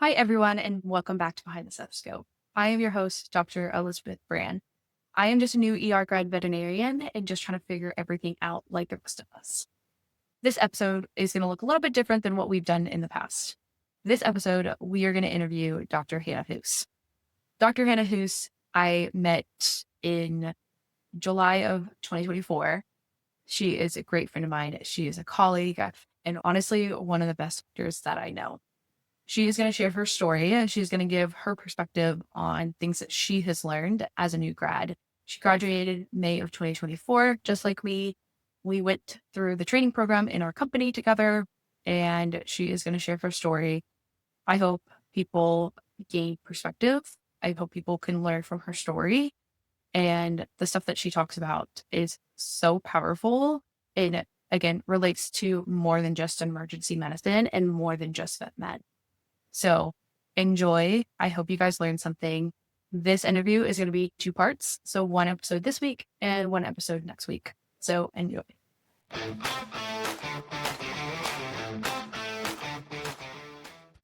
Hi, everyone, and welcome back to Behind the Stethoscope. I am your host, Dr. Elizabeth Brann. I am just a new ER grad veterinarian and just trying to figure everything out like the rest of us. This episode is going to look a little bit different than what we've done in the past. This episode, we are going to interview Dr. Hannah Hoose. Dr. Hannah Hoose, I met in July of 2024. She is a great friend of mine. She is a colleague and honestly, one of the best doctors that I know. She is going to share her story and she's going to give her perspective on things that she has learned as a new grad. She graduated May of 2024, just like me. We went through the training program in our company together, and she is going to share her story. I hope people gain perspective. I hope people can learn from her story. And the stuff that she talks about is so powerful and, again, relates to more than just emergency medicine and more than just vet med. So enjoy. I hope you guys learned something. This interview is going to be 2 parts. So 1 episode this week and 1 episode next week. So enjoy.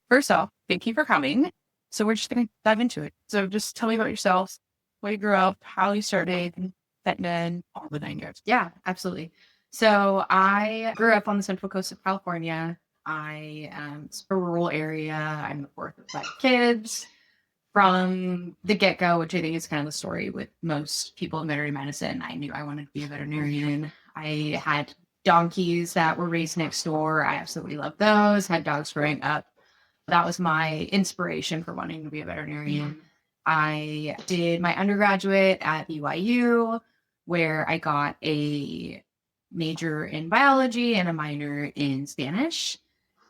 First off, thank you for coming. So we're just going to dive into it. So just tell me about yourself, where you grew up, how you started, vet med, all the 9 yards. Yeah, absolutely. So I grew up on the Central Coast of California. I am a rural area. I'm the 4th of 5 kids. From the get-go, which I think is kind of the story with most people in veterinary medicine, I knew I wanted to be a veterinarian. I had donkeys that were raised next door. I absolutely loved those. Had dogs growing up. That was my inspiration for wanting to be a veterinarian. I did my undergraduate at BYU, where I got a major in biology and a minor in Spanish.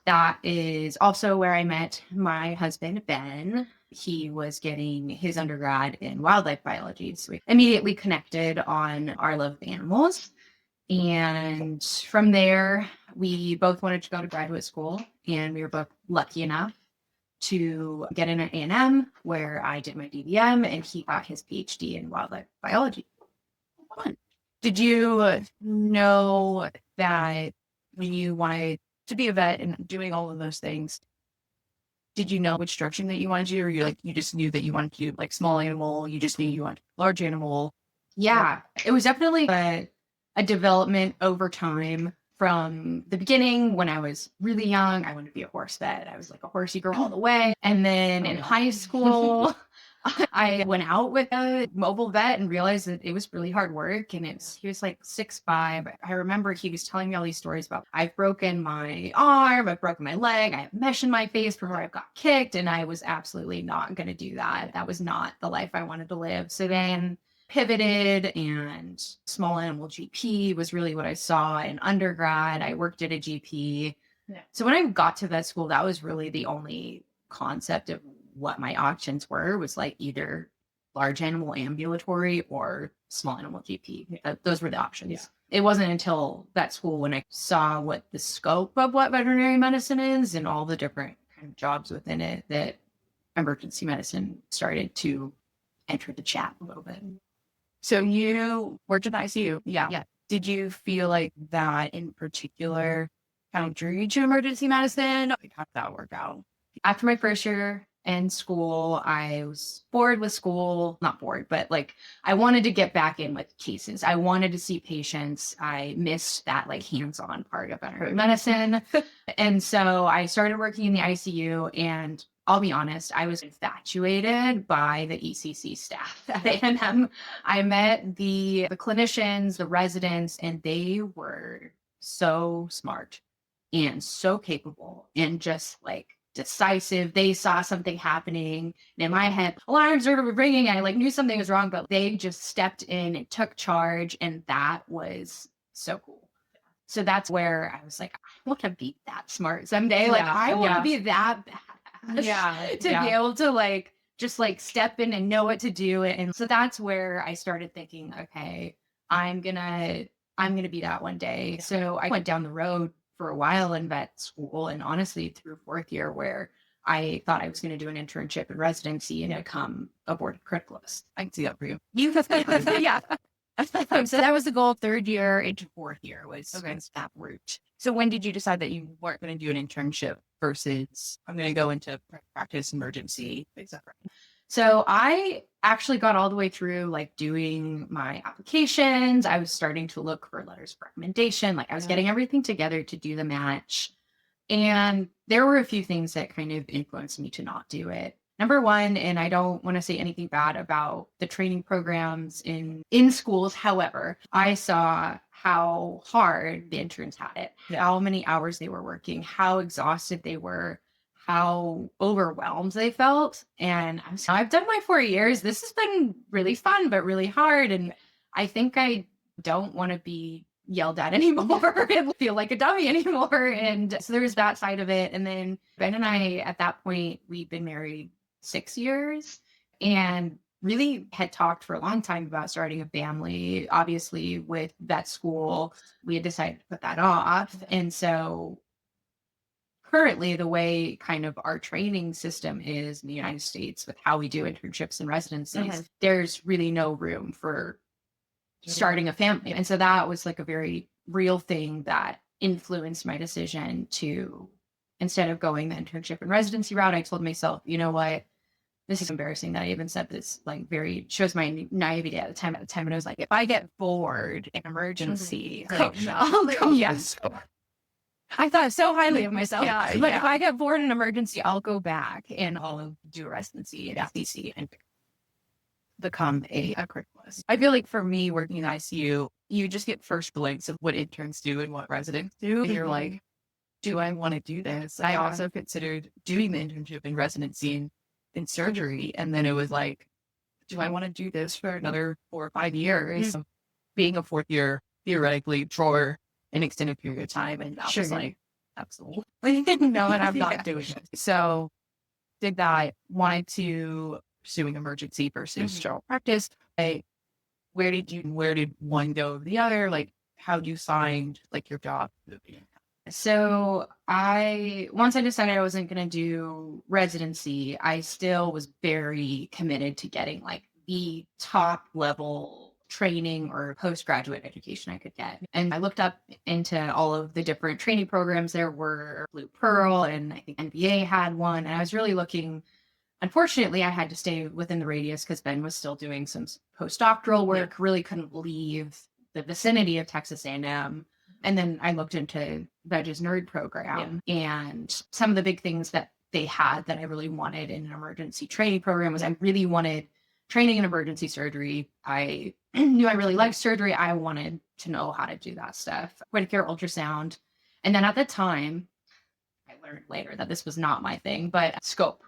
That is also where I met my husband, Ben. He was getting his undergrad in wildlife biology. So we immediately connected on our love of animals. And from there, we both wanted to go to graduate school. And we were both lucky enough to get in at A&M, where I did my DVM, and he got his PhD in wildlife biology. Did you know that when you wanted to be a vet and doing all of those things, did you know which direction that you wanted to do, or you just knew that you wanted to do small animal, you just knew you wanted large animal? Yeah, it was definitely a development over time. From the beginning, when I was really young, I wanted to be a horse vet. I was like a horsey girl all the way. And then in high school, I went out with a mobile vet and realized that it was really hard work. And he was like 6'5". I remember he was telling me all these stories about, I've broken my arm, I've broken my leg, I have mesh in my face from where I got kicked. And I was absolutely not going to do that. That was not the life I wanted to live. So then pivoted, and small animal GP was really what I saw in undergrad. I worked at a GP. Yeah. So when I got to vet school, that was really the only concept of what my options were, was like either large animal ambulatory or small animal GP. Yeah. Those were the options. Yeah. It wasn't until vet school when I saw what the scope of what veterinary medicine is and all the different kind of jobs within it that emergency medicine started to enter the chat a little bit. So you worked in ICU. Yeah. Did you feel like that in particular kind of drew you to emergency medicine? How did that work out? After my first year in school, I was bored with school. Not bored, but I wanted to get back in with cases. I wanted to see patients. I missed that hands-on part of veterinary medicine. And so I started working in the ICU, and I'll be honest, I was infatuated by the ECC staff at A&M. I met the clinicians, the residents, and they were so smart and so capable and just decisive. They saw something happening, and in my head, alarms were ringing. I knew something was wrong, but they just stepped in and took charge, and that was so cool. So that's where I was like, I want to be that smart someday. I want to be that bad. To be able to just step in and know what to do. And so that's where I started thinking, okay, I'm gonna be that one day. So I went down the road for a while in vet school, and honestly through 4th year, where I thought I was going to do an internship and residency and become a board criticalist. I can see that for you. Yeah. So that was the goal. 3rd year into 4th year was that route. So when did you decide that you weren't going to do an internship versus I'm going to go into practice emergency, etc.? So I actually got all the way through like doing my applications. I was starting to look for letters of recommendation. Like I was getting everything together to do the match. And there were a few things that kind of influenced me to not do it. Number one, and I don't want to say anything bad about the training programs in schools. However, I saw how hard the interns had it, how many hours they were working, how exhausted they were, how overwhelmed they felt. And I'm so I've done my 4 years. This has been really fun, but really hard. And I think I don't want to be yelled at anymore and feel like a dummy anymore. And so there's that side of it. And then Ben and I, at that point, we'd been married 6 years and really had talked for a long time about starting a family. Obviously, with vet school, we had decided to put that off. And so currently, the way kind of our training system is in the United States with how we do internships and residencies, there's really no room for starting a family. And so that was like a very real thing that influenced my decision to, instead of going the internship and residency route, I told myself, you know what? This is embarrassing that I even said this, like very shows my naivety at the time. And I was like, if I get bored in emergency, yes. I thought so highly of myself. But if I get bored in emergency, I'll go back and I'll do a residency at FDC and become a curriculist. I feel like for me, working in ICU, you just get first glimpse of what interns do and what residents do. And you're like, do I want to do this? I also considered doing the internship and residency in surgery. And then it was like, do I want to do this for another 4 or 5 years? Being a fourth year, theoretically, for an extended period of time. And I was like, absolutely. No, and I'm not doing it. So did that, wanted to pursuing emergency versus general practice. Where did one go over the other? Like, how do you find like your job? So once I decided I wasn't going to do residency, I still was very committed to getting like the top level training or postgraduate education I could get. And I looked up into all of the different training programs. There were Blue Pearl, and I think NBA had one. And I was really looking. Unfortunately, I had to stay within the radius because Ben was still doing some postdoctoral work, really couldn't leave the vicinity of Texas A&M. And then I looked into Vege's nerd program, and some of the big things that they had that I really wanted in an emergency training program was I really wanted training in emergency surgery. I knew I really liked surgery. I wanted to know how to do that stuff. Point of care ultrasound. And then at the time, I learned later that this was not my thing, but scope.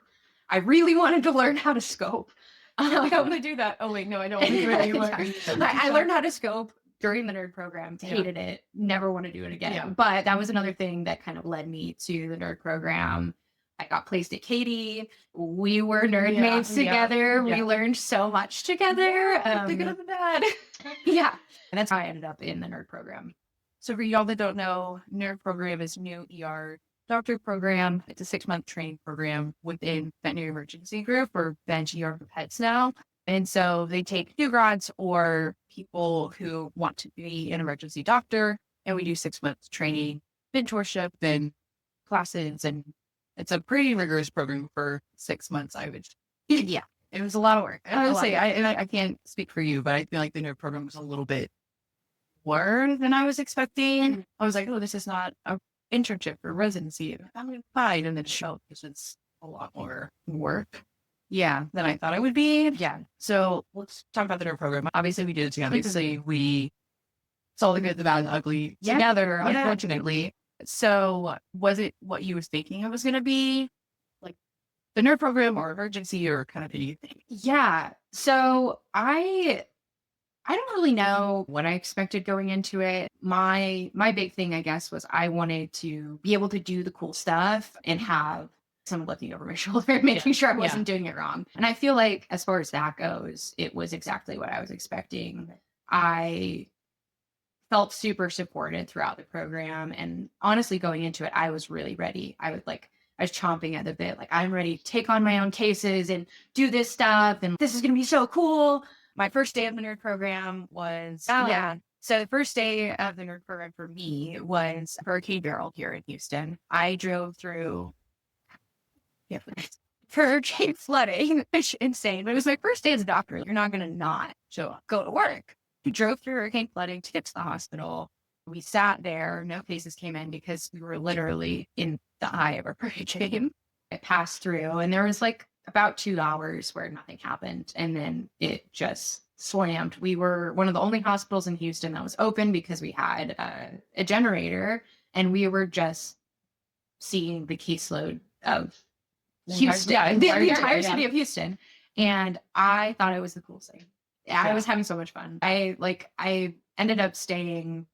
I really wanted to learn how to scope. I want to do that. Oh, wait, no, I don't want to do it anymore. I learned how to scope during the nerd program, hated it, never want to do it again. But that was another thing that kind of led me to the nerd program. I got placed at Katie. We were nerd mates together. We learned so much together. Thinking of the dad. And that's how I ended up in the nerd program. So for y'all that don't know, nerd program is new ER doctor program. It's a 6-month training program within veterinary emergency group, or bench ER for pets now. And so they take new grads or people who want to be an emergency doctor, and we do 6 months training, mentorship, and classes, and it's a pretty rigorous program for 6 months. I would, it was a lot of work. I would say I can't speak for you, but I feel like the nerd program was a little bit more than I was expecting. I was like, oh, this is not a internship or residency. I'm going to fine, and then show because it's a lot more work than I thought it would be. So let's talk about the nerd program. Obviously, we did it together. Obviously, we saw the good, the bad, and the ugly together, unfortunately. So was it what you was thinking it was going to be? Like the nerd program or emergency, or kind of anything? So I don't really know what I expected going into it. My big thing, I guess, was I wanted to be able to do the cool stuff and have someone looking over my shoulder, making sure I wasn't doing it wrong. And I feel like as far as that goes, it was exactly what I was expecting. I felt super supported throughout the program. And honestly, going into it, I was really ready. I was chomping at the bit. Like, I'm ready to take on my own cases and do this stuff. And this is going to be so cool. My first day of the nerd program was So the first day of the nurse program for me was Hurricane Beryl here in Houston. I drove through hurricane flooding, which is insane. But it was my first day as a doctor. You're not going to not go to work. We drove through hurricane flooding to get to the hospital. We sat there. No cases came in because we were literally in the eye of a hurricane. It passed through, and there was like about 2 hours where nothing happened, and then it just slammed. We were one of the only hospitals in Houston that was open because we had a generator, and we were just seeing the caseload of Houston, the entire city of Houston. And I thought it was the coolest thing. I was having so much fun. I ended up staying,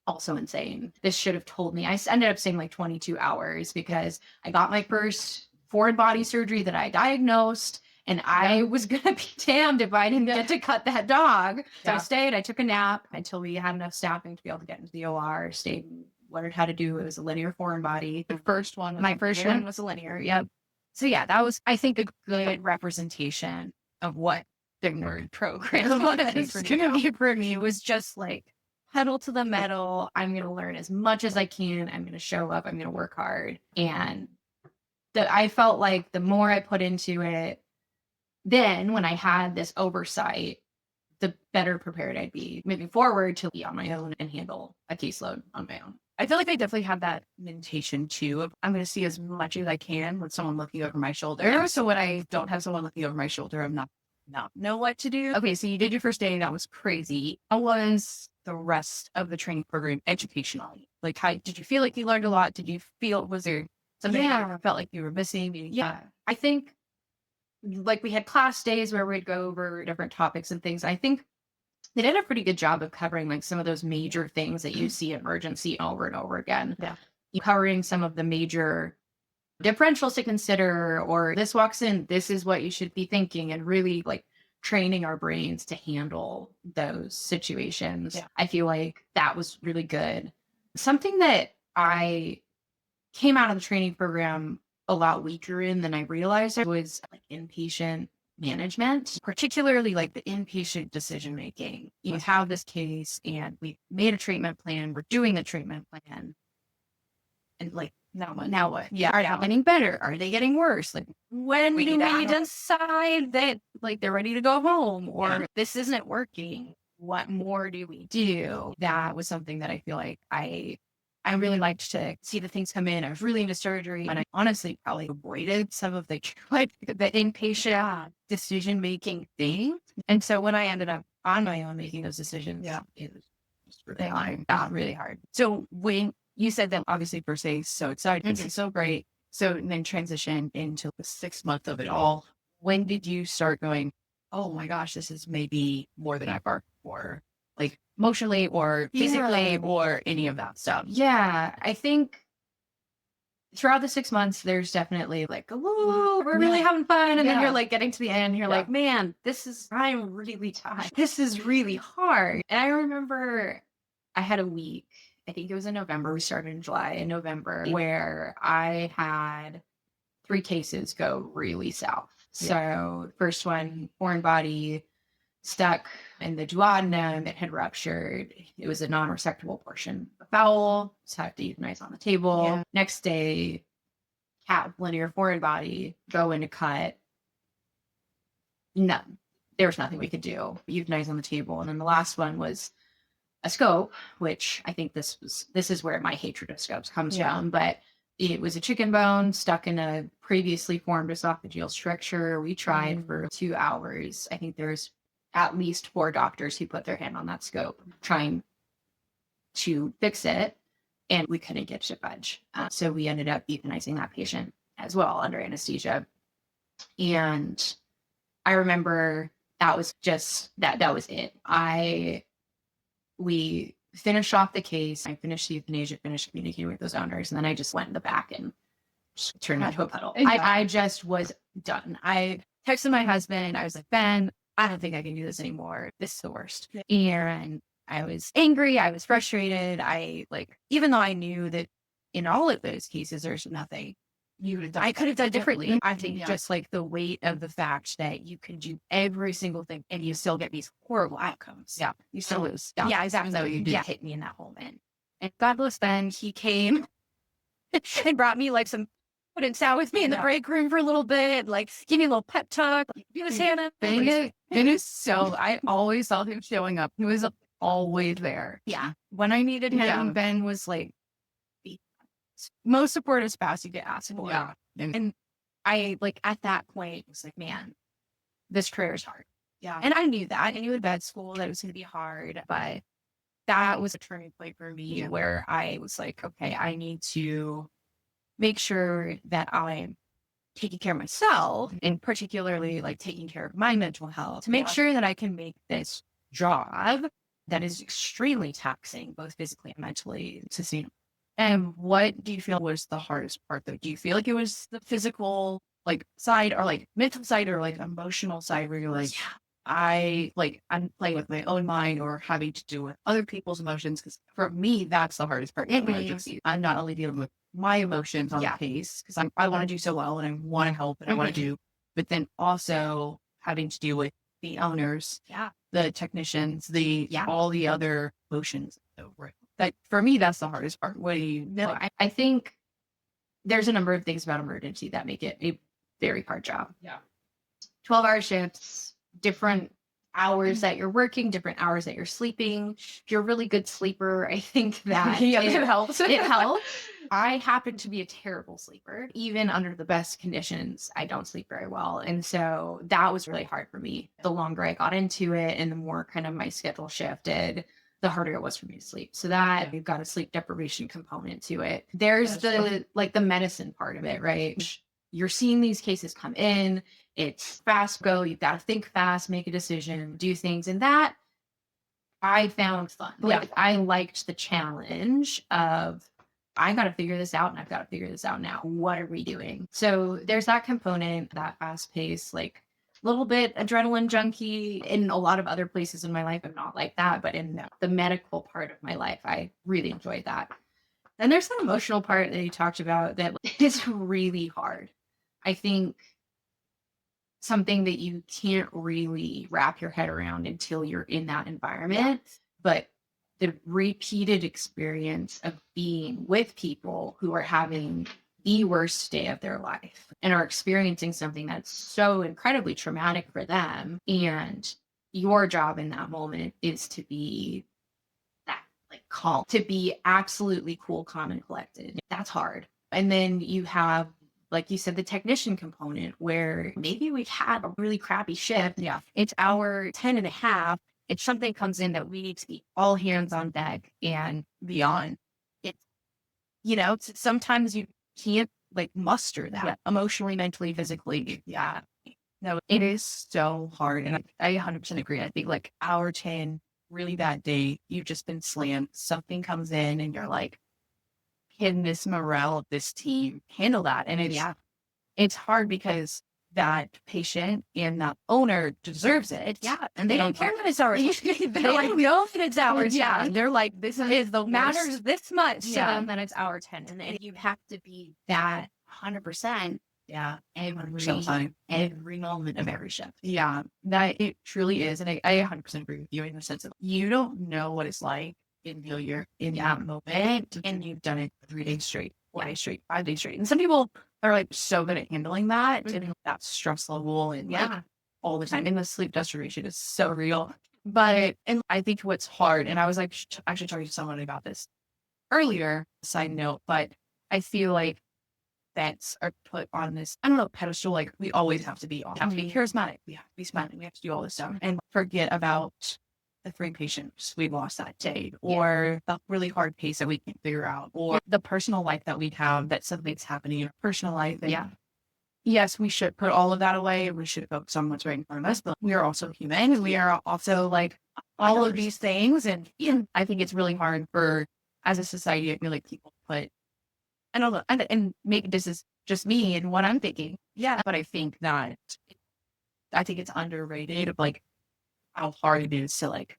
also insane. This should have told me. I ended up staying like 22 hours because I got my first foreign body surgery that I diagnosed, and I was going to be damned if I didn't get to cut that dog. So I stayed, I took a nap until we had enough staffing to be able to get into the OR, stayed, learned how to do, it was a linear foreign body. The first one. My first one was a linear. Yep. So yeah, that was, I think, a good representation of what the nerd program was going to be for me. It was just like pedal to the metal. I'm going to learn as much as I can. I'm going to show up. I'm going to work hard. And I felt like the more I put into it, then when I had this oversight, the better prepared I'd be moving forward to be on my own and handle a caseload on my own. I feel like I definitely had that mentation too of I'm going to see as much as I can with someone looking over my shoulder. Yeah. So when I don't have someone looking over my shoulder, I'm not know what to do. Okay, so you did your first day. That was crazy. How was the rest of the training program educationally? Like, how did you feel like you learned a lot? Did you feel, was there something you felt like you were missing? Yeah, I think like we had class days where we'd go over different topics and things. I think they did a pretty good job of covering like some of those major things that you see in emergency over and over again. Yeah. Covering some of the major differentials to consider, or this walks in, this is what you should be thinking, and really like training our brains to handle those situations. Yeah. I feel like that was really good. Something that I came out of the training program a lot weaker in than I realized was like inpatient management, particularly like the inpatient decision making. You have this case and we made a treatment plan, we're doing the treatment plan. And like, now what? Yeah. Are they getting better? Are they getting worse? Like, when do we decide that like they're ready to go home, or this isn't working? What more do we do? That was something that I feel like I really liked to see the things come in. I was really into surgery, and I honestly probably avoided some of the like the inpatient decision making thing. And so when I ended up on my own making those decisions, it was just really hard. Really hard. So when you said that, obviously per se, so exciting, it's so great. So then transition into the 6th month of it all. When did you start going, oh my gosh, this is maybe more than I've bargained for? Like emotionally or physically or any of that stuff? Yeah, I think throughout the 6 months, there's definitely like, oh, we're really having fun. And then you're like getting to the end, you're like, man, I'm really tired. This is really hard. And I remember I had a week, I think it was in November, we started in July, in November, where I had 3 cases go really south. So first one, foreign body, stuck in the duodenum, it had ruptured. It was a non-resectable portion of bowel, so I have to euthanize on the table. Yeah. Next day, linear foreign body, go in to cut. No, there was nothing we could do. Euthanize on the table. And then the last one was a scope, which I think this is where my hatred of scopes comes from, but it was a chicken bone stuck in a previously formed esophageal stricture. We tried for 2 hours. I think there's at least 4 doctors who put their hand on that scope trying to fix it, and we couldn't get to budge. So we ended up euthanizing that patient as well under anesthesia. And I remember that was just that was it. We finished off the case. I finished the euthanasia, finished communicating with those owners, and then I just went in the back and just turned into a puddle. I just was done. I texted my husband. I was like, Ben, I don't think I can do this anymore. This is the worst. And I was angry. I was frustrated. Even though I knew that in all of those cases, there's nothing you would have done. I could have done differently. I think Yeah. just like the weight of the fact that you can do every single thing and you still get these horrible outcomes. Yeah. You still lose. Yeah. Yeah, exactly. So you did. Yeah, hit me in that moment. And God bless Ben, he came and brought me like some, put it sat with me in the break room for a little bit, like give me a little pep talk, like, do this, Hannah. Ben is so, I always saw him showing up. He was always there. Yeah. When I needed him, Yeah. Ben was like the most supportive spouse you could ask for. Yeah. And I like at that point was like, man, this career is hard. Yeah. And I knew that. I knew in vet school that it was going to be hard, but that was a turning point for me where I was like, okay, I need to make sure that I'm taking care of myself and particularly like taking care of my mental health to make sure that I can make this job that is extremely taxing, both physically and mentally, sustainable. And what do you feel was the hardest part though? Do you feel like it was the physical like side or like mental side or like emotional side where you're like, I'm playing with my own mind or having to do with other people's emotions? Because for me, that's the hardest part. I'm not only dealing with my emotions on the case because I want to do so well and I want to help and I want to do, but then also having to deal with the owners, the technicians, all the other emotions. That for me, that's the hardest part. What do you know? I think there's a number of things about emergency that make it a very hard job. Yeah. 12-hour shifts, different hours that you're working, different hours that you're sleeping. If you're a really good sleeper, I think that it helps. It helps. I happen to be a terrible sleeper. Even under the best conditions, I don't sleep very well. And so that was really hard for me. The longer I got into it and the more kind of my schedule shifted, the harder it was for me to sleep. So that you've got a sleep deprivation component to it. There's the medicine part of it, right? You're seeing these cases come in. It's fast go. You've got to think fast, make a decision, do things. And that I found fun. Like I liked the challenge of I got to figure this out and I've got to figure this out now. What are we doing? So there's that component, that fast pace, like little bit adrenaline junkie. In a lot of other places in my life, I'm not like that, but in the medical part of my life, I really enjoyed that. Then there's that emotional part that you talked about that is really hard. I think something that you can't really wrap your head around until you're in that environment, but the repeated experience of being with people who are having the worst day of their life and are experiencing something that's so incredibly traumatic for them. And your job in that moment is to be that like calm, to be absolutely cool, calm, and collected. That's hard. And then you have, like you said, the technician component where maybe we've had a really crappy shift. Yeah. It's hour 10 and a half. If something comes in that we need to be all hands on deck and beyond, it's, sometimes you can't like muster that emotionally, mentally, physically. Yeah. No, it is so hard. And I 100% agree. I think like hour 10, really bad day, you've just been slammed. Something comes in and you're like, can this morale of this team handle that? And it's hard because that patient and that owner deserves it. Yeah. And they don't care that it's ours. They're like, no, it's ours. Yeah. They're like, this is the matters worst. this much to them that it's hour 10. And you have to be that 100%. Yeah. Every moment of every shift. Yeah. That it truly is. And I 100% agree with you in the sense of you don't know what it's like until you're in that moment and you've done it 3 days straight, 4 days straight, 5 days straight. And some people are like so good at handling that and that stress level and like all the time. And the sleep deprivation is so real. But and I think what's hard, and I was like actually talking to someone about this earlier, side note, but I feel like vets are put on this, I don't know, pedestal, like we always have to be on, have to be charismatic, we have to be smiling, we have to do all this stuff and forget about the 3 patients we lost that day or the really hard case that we can't figure out or the personal life that we have that something's happening in our personal life. And yes, we should put all of that away. We should focus on what's right in front of us, but we are also human and we are also like all of these things. And I think it's really hard for, as a society, I feel like people put, I don't know, and maybe this is just me and what I'm thinking. Yeah. But I think it's underrated of like how hard it is to like,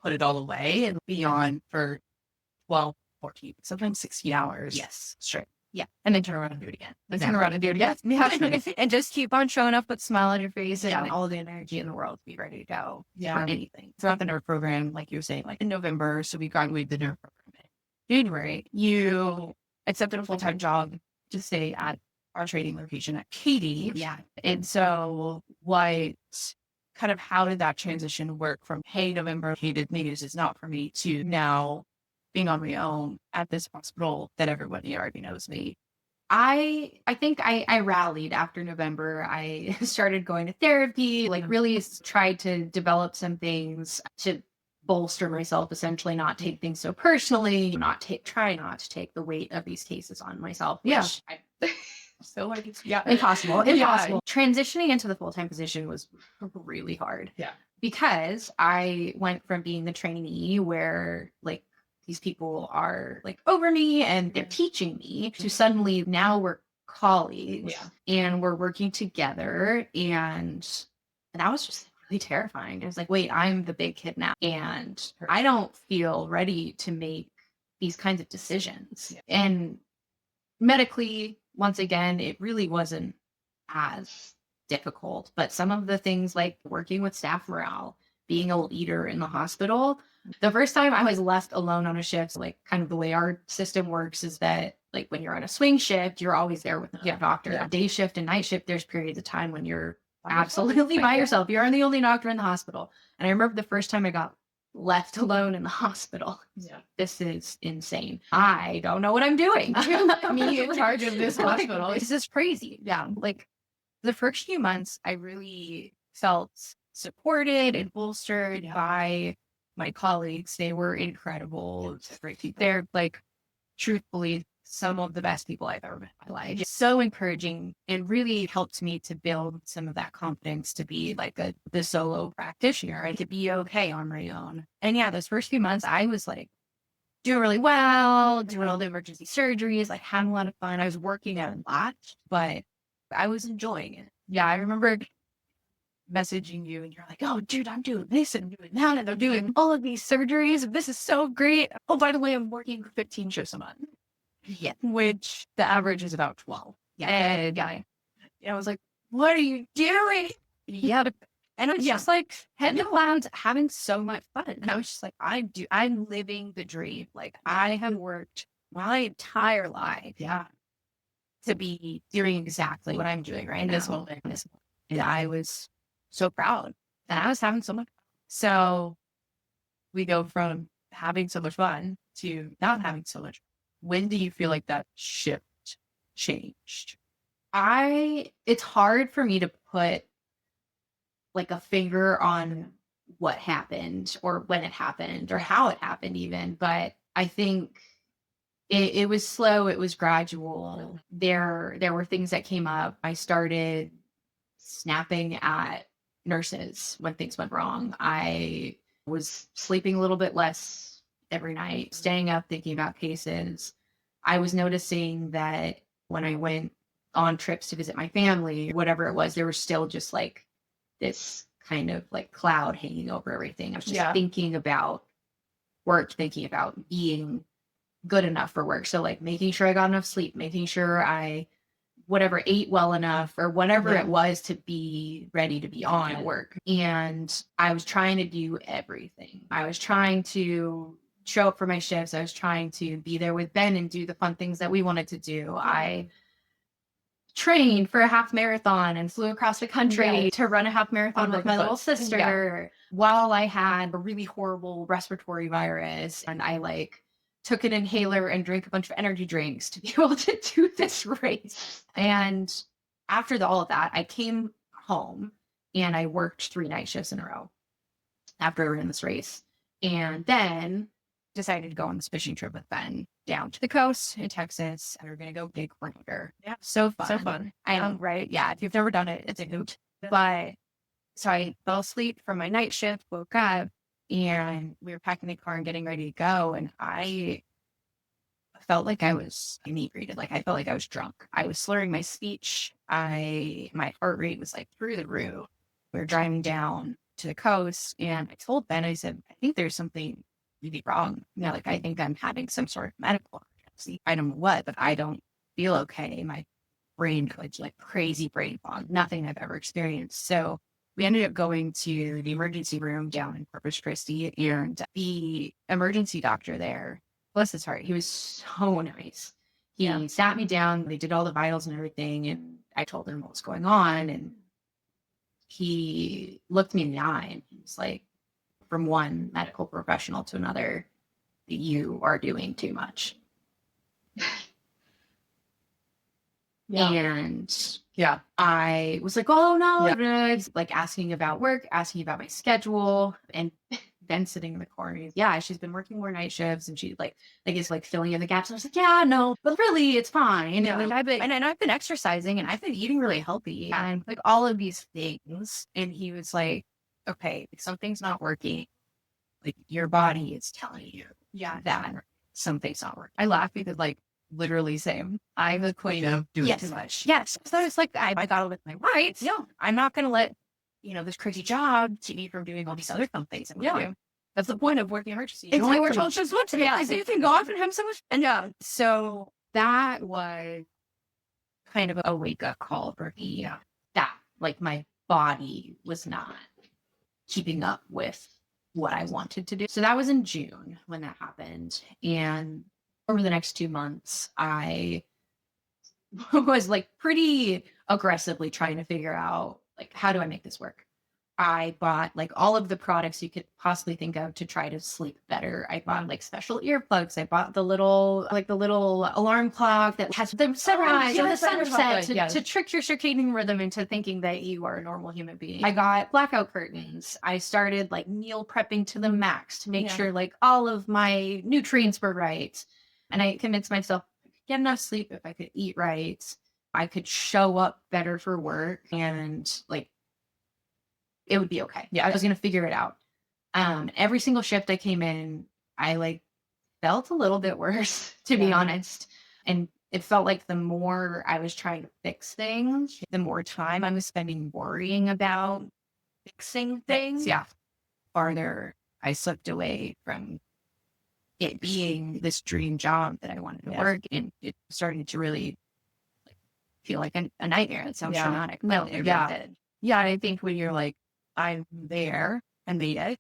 put it all away and be on for 12, 14, sometimes 16 hours. Yes. Straight. Yeah. And then turn around and do it again. Then turn Exactly. around and do it again. Yeah. And just keep on showing up with a smile on your face and Yeah. all the energy in the world to be ready to go Yeah. for anything. Throughout the NERD program, like you were saying, like in November, so we graduated the NERD program in January, you accepted a full-time job to stay at our training location at Katie. Yeah. And so how did that transition work from, hey, November, hated maybe this is not for me, to now being on my own at this hospital that everybody already knows me? I think I rallied after November. I started going to therapy, like really tried to develop some things to bolster myself, essentially not take things so personally, try not to take the weight of these cases on myself. Yeah. Which So like, it's impossible. Yeah. Transitioning into the full-time position was really hard. Yeah. Because I went from being the trainee where like these people are like over me and they're teaching me to suddenly now we're colleagues and we're working together, and that was just really terrifying. It was like, wait, I'm the big kid now and I don't feel ready to make these kinds of decisions. And medically, once again, it really wasn't as difficult, but some of the things like working with staff morale, being a leader in the hospital, the first time I was left alone on a shift, like kind of the way our system works is that like when you're on a swing shift, you're always there with another doctor. Yeah. Day shift and night shift, there's periods of time when you're absolutely by yourself. You're the only doctor in the hospital. And I remember the first time I got left alone in the hospital. Yeah. This is insane. I don't know what I'm doing. Me in charge of this hospital. This is crazy. Yeah. Like the first few months, I really felt supported and bolstered by my colleagues. They were incredible. Great people. They're like, truthfully, some of the best people I've ever met in my life. So encouraging and really helped me to build some of that confidence to be like the solo practitioner and to be okay on my own. And yeah, those first few months, I was like doing really well, doing all the emergency surgeries, like having a lot of fun. I was working out a lot, but I was enjoying it. Yeah, I remember messaging you and you're like, oh, dude, I'm doing this and I'm doing that and I'm doing all of these surgeries and this is so great. Oh, by the way, I'm working 15 shifts a month. Yeah. Which the average is about 12. Yeah. And I was like, what are you doing? Yeah. And it's just like heading around having so much fun. And I was just like, I'm living the dream. Like I have worked my entire life to be doing exactly what I'm doing right In now. this moment. And I was so proud and I was having so much fun. So We go from having so much fun to not having so much. When do you feel like that shift changed? It's hard for me to put like a finger on what happened or when it happened or how it happened even, but I think it was slow, it was gradual. There were things that came up. I started snapping at nurses when things went wrong. I was sleeping a little bit less every night, staying up thinking about cases. I was noticing that when I went on trips to visit my family, whatever it was, there was still just like this kind of like cloud hanging over everything. I was just thinking about work, thinking about being good enough for work. So like making sure I got enough sleep, making sure I ate well enough or whatever it was to be ready to be on at work. And I was trying to do everything. I was trying to show up for my shifts. I was trying to be there with Ben and do the fun things that we wanted to do. I trained for a half marathon and flew across the country to run a half marathon with my little sister while I had a really horrible respiratory virus. And I like took an inhaler and drank a bunch of energy drinks to be able to do this race. And after all of that, I came home and I worked 3 night shifts in a row after I ran this race. And then decided to go on this fishing trip with Ben down to the coast in Texas. And we were going to go big flounder. Yeah. So fun. So fun. I know, right? Yeah. If you've never done it, it's a hoot. But so I fell asleep from my night shift, woke up, and we were packing the car and getting ready to go. And I felt like I was inebriated. Like I felt like I was drunk. I was slurring my speech. My heart rate was like through the roof. We were driving down to the coast and I told Ben, I said, I think there's something really wrong. Like I think I'm having some sort of medical emergency. I don't know what, but I don't feel okay. My brain was like crazy brain fog, nothing I've ever experienced. So we ended up going to the emergency room down in Corpus Christi, and the emergency doctor there, bless his heart, he was so nice. He sat me down, they did all the vitals and everything, and I told him what was going on, and he looked me in the eye and he was like, from one medical professional to another, you are doing too much. And I was like, oh no, like asking about work, asking about my schedule, and then sitting in the corner. Yeah, she's been working more night shifts, and she is like filling in the gaps. And I was like, yeah, no, but really, it's fine. Yeah. And I've been exercising, and I've been eating really healthy, and like all of these things. And he was like, okay, something's not working. Like your body is telling you, that something's not working. I laugh because like literally same. I'm the queen of doing too much. Yes. So it's like I got to live my rights. Yeah. I'm not going to let this crazy job keep me from doing all these other fun things. Yeah. That's the point of working emergency. It's only like work just once. Yeah. So you can go off and have so much fun. Yeah. So that was kind of a wake up call for me. That like my body was not keeping up with what I wanted to do. So that was in June when that happened. And over the next 2 months, I was like pretty aggressively trying to figure out like, how do I make this work? I bought like all of the products you could possibly think of to try to sleep better. I bought like special earplugs. I bought the little alarm clock that has the sunrise and the sunset to trick your circadian rhythm into thinking that you are a normal human being. I got blackout curtains. I started like meal prepping to the max to make sure like all of my nutrients were right. And I convinced myself I could get enough sleep if I could eat right. I could show up better for work, and like it would be okay. Yeah, I was going to figure it out. Every single shift I came in, I like felt a little bit worse, to be honest. And it felt like the more I was trying to fix things, the more time I was spending worrying about fixing things. Yeah. Farther I slipped away from it being this dream job that I wanted to work, and it started to really feel like a nightmare. It sounds traumatic. No, But it yeah. really did. Yeah, I think when you're like, I'm there and made it.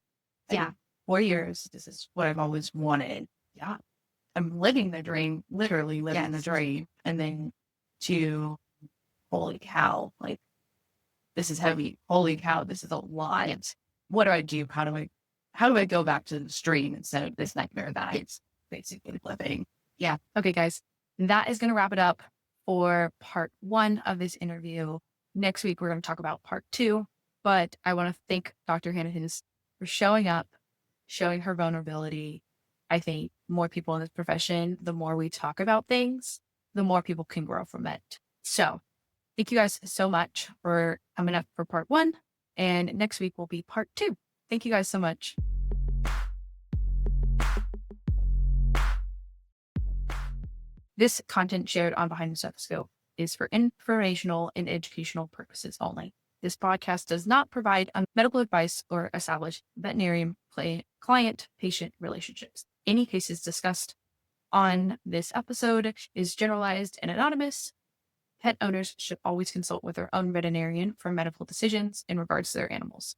Yeah. 4 years, this is what I've always wanted. Yeah. I'm living the dream, literally living the dream. And then to, holy cow, like, this is heavy. Holy cow, this is a lot. What do I do? How do I go back to the stream instead of this nightmare that it's basically living? Yeah. Okay, guys, that is going to wrap it up for part 1 of this interview. Next week, we're going to talk about part 2. But I want to thank Dr. Hannah's for showing up, showing her vulnerability. I think more people in this profession, the more we talk about things, the more people can grow from it. So thank you guys so much for coming up for part 1. And next week will be part 2. Thank you guys so much. This content shared on Behind the Stethoscope is for informational and educational purposes only. This podcast does not provide medical advice or establish veterinarian client-patient relationships. Any cases discussed on this episode is generalized and anonymous. Pet owners should always consult with their own veterinarian for medical decisions in regards to their animals.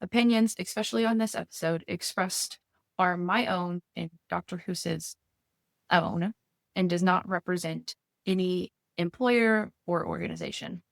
Opinions, especially on this episode, expressed are my own and Dr. Hoose's own, and does not represent any employer or organization.